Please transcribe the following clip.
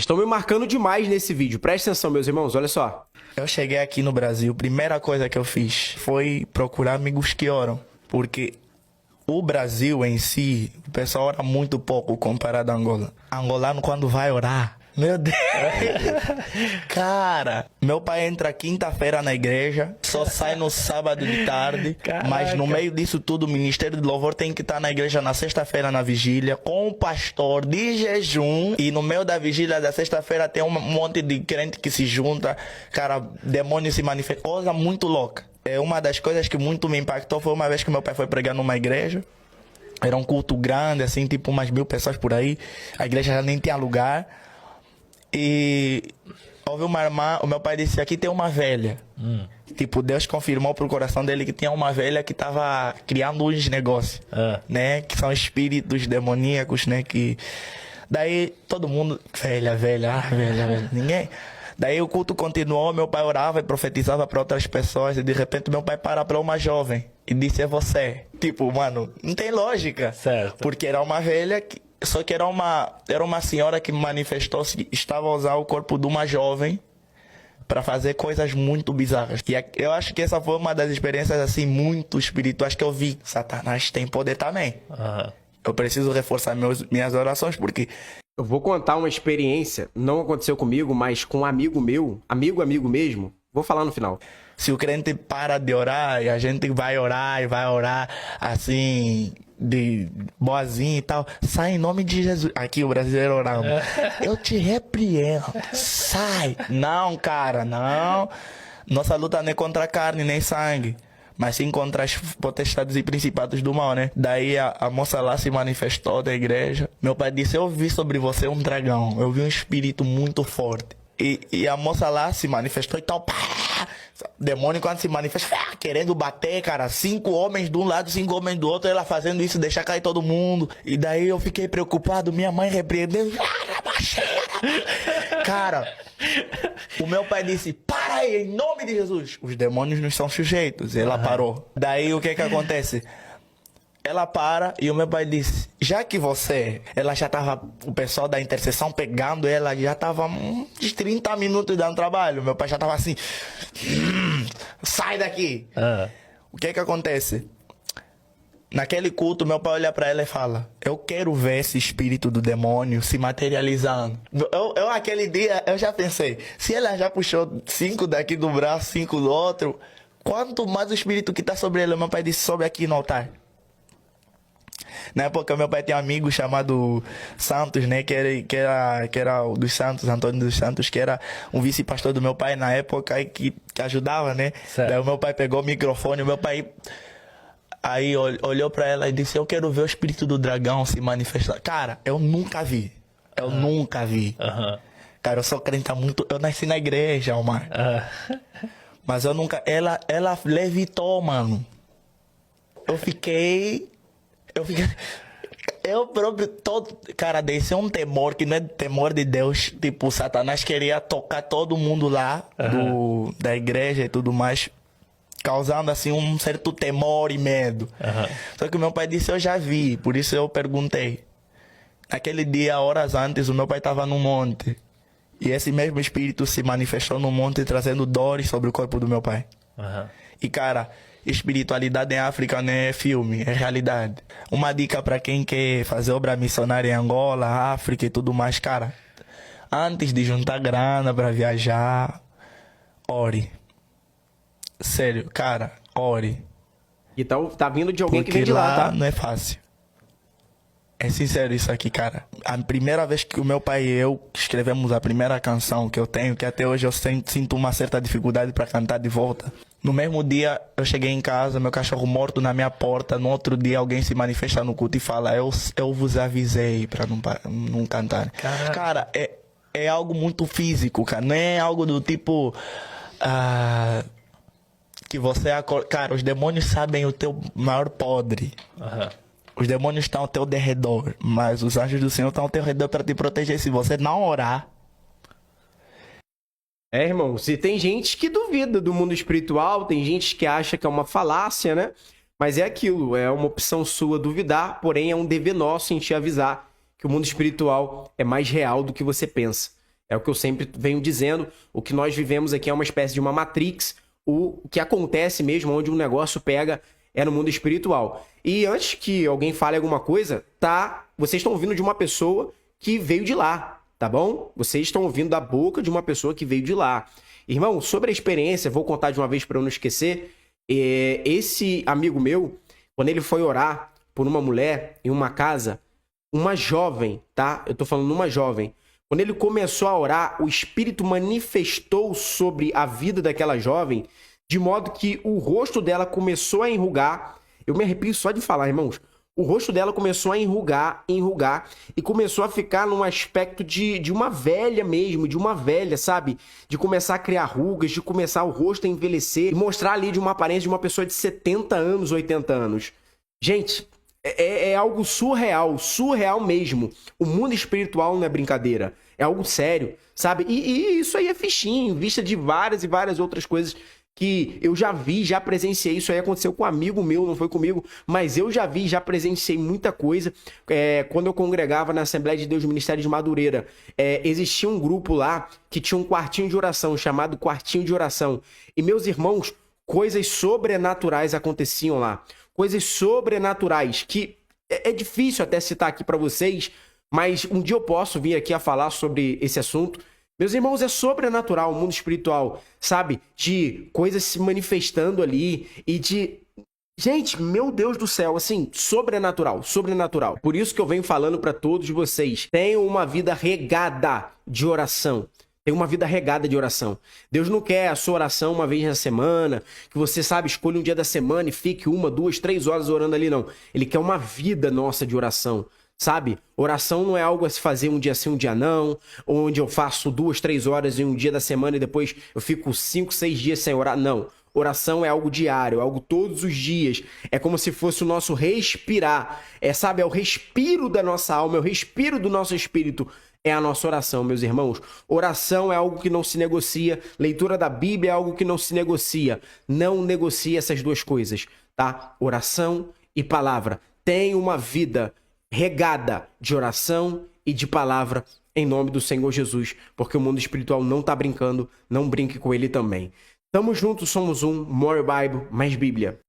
estão me marcando demais nesse vídeo. Presta atenção, meus irmãos, olha só. Eu cheguei aqui no Brasil, primeira coisa que eu fiz foi procurar amigos que oram. Porque o Brasil em si, o pessoal ora muito pouco comparado a Angola. Angolano, quando vai orar, meu Deus! Cara, meu pai entra quinta-feira na igreja, só sai no sábado de tarde. Caraca. Mas no meio disso tudo, o Ministério de Louvor tem que estar na igreja na sexta-feira na vigília, com o pastor de jejum. E no meio da vigília da sexta-feira tem um monte de crente que se junta. Cara, demônio se manifesta. Coisa muito louca. É uma das coisas que muito me impactou. Foi uma vez que meu pai foi pregar numa igreja. Era um culto grande, assim, tipo umas 1000 pessoas por aí. A igreja já nem tinha lugar. E houve uma irmã, o meu pai disse, aqui tem uma velha. Tipo, Deus confirmou pro coração dele que tinha uma velha que tava criando uns negócios, né? Que são espíritos demoníacos, né? Que... Daí todo mundo, velha, ninguém... Daí o culto continuou, meu pai orava e profetizava para outras pessoas e de repente meu pai para uma jovem e disse, é você. Tipo, mano, não tem lógica. Certo. Porque era uma velha que... Só que era uma senhora que manifestou-se que estava a usar o corpo de uma jovem para fazer coisas muito bizarras. E eu acho que essa foi uma das experiências assim muito espirituais que eu vi. Satanás tem poder também. Eu preciso reforçar minhas orações porque... Eu vou contar uma experiência, não aconteceu comigo, mas com um amigo meu, amigo mesmo, vou falar no final. Se o crente para de orar e a gente vai orar assim, de boazinha e tal, sai em nome de Jesus. Aqui o brasileiro orando. Eu te repreendo. Sai. Não, cara, não. Nossa luta não é contra a carne nem sangue, mas sim contra as potestades e principados do mal, né? Daí a moça lá se manifestou da igreja. Meu pai disse, eu vi sobre você um dragão. Eu vi um espírito muito forte. E a moça lá se manifestou e tal. Pá! Demônio quando se manifesta, querendo bater, cara. 5 homens de um lado, 5 homens do outro. Ela fazendo isso, deixar cair todo mundo. E daí eu fiquei preocupado. Minha mãe repreendendo. Cara, o meu pai disse, para aí, em nome de Jesus. Os demônios não são sujeitos. Ela parou. Daí o que acontece? Ela para e o meu pai disse, já que você... Ela já tava... O pessoal da intercessão pegando ela, já tava uns 30 minutos dando trabalho. Meu pai já tava assim... sai daqui! O que acontece? Naquele culto, meu pai olha pra ela e fala, eu quero ver esse espírito do demônio se materializando. Eu aquele dia, eu já pensei, se ela já puxou 5 daqui do braço, 5 do outro, quanto mais o espírito que tá sobre ela? Meu pai disse, sobe aqui no altar. Na época, meu pai tinha um amigo chamado Santos, né? Que era o dos Santos, Antônio dos Santos, que era um vice-pastor do meu pai na época e que ajudava, né? Certo. Daí o meu pai pegou o microfone, o meu pai... Aí olhou pra ela e disse, eu quero ver o espírito do dragão se manifestar. Cara, eu nunca vi. Eu nunca vi. Cara, eu sou crente há muito... Eu nasci na igreja, Omar. Mas eu nunca... Ela levitou, mano. Eu fiquei... Eu próprio, cara, desceu um temor que não é temor de Deus. Tipo, Satanás queria tocar todo mundo lá da igreja e tudo mais, causando assim um certo temor e medo. Só que o meu pai disse, eu já vi, por isso eu perguntei. Naquele dia, horas antes, o meu pai estava no monte. E esse mesmo espírito se manifestou no monte, trazendo dores sobre o corpo do meu pai. E cara... Espiritualidade em África não é filme, é realidade. Uma dica para quem quer fazer obra missionária em Angola, África e tudo mais, cara. Antes de juntar grana para viajar, ore. Sério, cara, ore. Então tá vindo de alguém que Porque vem de lá, tá? não é fácil. É sincero isso aqui, cara. A primeira vez que o meu pai e eu escrevemos a primeira canção que eu tenho, que até hoje eu sinto uma certa dificuldade para cantar de volta. No mesmo dia, eu cheguei em casa, meu cachorro morto na minha porta. No outro dia, alguém se manifesta no culto e fala, eu vos avisei para não cantar. Caraca. Cara, é algo muito físico, cara. Não é algo do tipo... que você... Cara, os demônios sabem o teu maior podre. Os demônios estão ao teu derredor, mas os anjos do Senhor estão ao teu redor para te proteger. Se você não orar... É, irmão, se tem gente que duvida do mundo espiritual, tem gente que acha que é uma falácia, né? Mas é aquilo, é uma opção sua duvidar, porém é um dever nosso em te avisar que o mundo espiritual é mais real do que você pensa. É o que eu sempre venho dizendo. O que nós vivemos aqui é uma espécie de uma Matrix. O que acontece mesmo, onde um negócio pega, é no mundo espiritual. E antes que alguém fale alguma coisa, vocês estão ouvindo de uma pessoa que veio de lá, tá bom? Vocês estão ouvindo da boca de uma pessoa que veio de lá. Irmão, sobre a experiência, vou contar de uma vez para eu não esquecer. Esse amigo meu, quando ele foi orar por uma mulher em uma casa, uma jovem, tá? Eu tô falando uma jovem. Quando ele começou a orar, o Espírito manifestou sobre a vida daquela jovem, de modo que o rosto dela começou a enrugar. Eu me arrepio só de falar, irmãos. O rosto dela começou a enrugar, e começou a ficar num aspecto de uma velha mesmo, de uma velha, sabe? De começar a criar rugas, de começar o rosto a envelhecer, e mostrar ali de uma aparência de uma pessoa de 70 anos, 80 anos. Gente, é algo surreal mesmo. O mundo espiritual não é brincadeira, é algo sério, sabe? E isso aí é fichinho, em vista de várias e várias outras coisas que eu já vi, já presenciei. Isso aí aconteceu com um amigo meu, não foi comigo, mas eu já vi, já presenciei muita coisa. Quando eu congregava na Assembleia de Deus do Ministério de Madureira, existia um grupo lá que tinha um quartinho de oração, chamado Quartinho de Oração. E, meus irmãos, coisas sobrenaturais aconteciam lá. Coisas sobrenaturais que é difícil até citar aqui para vocês, mas um dia eu posso vir aqui a falar sobre esse assunto. Meus irmãos, é sobrenatural o mundo espiritual, sabe? De coisas se manifestando ali e de... Gente, meu Deus do céu, assim, sobrenatural. Por isso que eu venho falando para todos vocês, tenham uma vida regada de oração. Deus não quer a sua oração uma vez na semana, que você, sabe, escolha um dia da semana e fique 1, 2, 3 horas orando ali, não. Ele quer uma vida nossa de oração. Sabe? Oração não é algo a se fazer um dia sim, um dia não, onde eu faço 2, 3 horas em um dia da semana e depois eu fico 5, 6 dias sem orar. Não. Oração é algo diário, é algo todos os dias. É como se fosse o nosso respirar. Sabe? É o respiro da nossa alma, é o respiro do nosso espírito. É a nossa oração, meus irmãos. Oração é algo que não se negocia. Leitura da Bíblia é algo que não se negocia. Não negocie essas duas coisas, tá? Oração e palavra. Tenha uma vida regada de oração e de palavra em nome do Senhor Jesus, porque o mundo espiritual não tá brincando, não brinque com ele também. Tamo juntos, somos um, more Bible, mais Bíblia.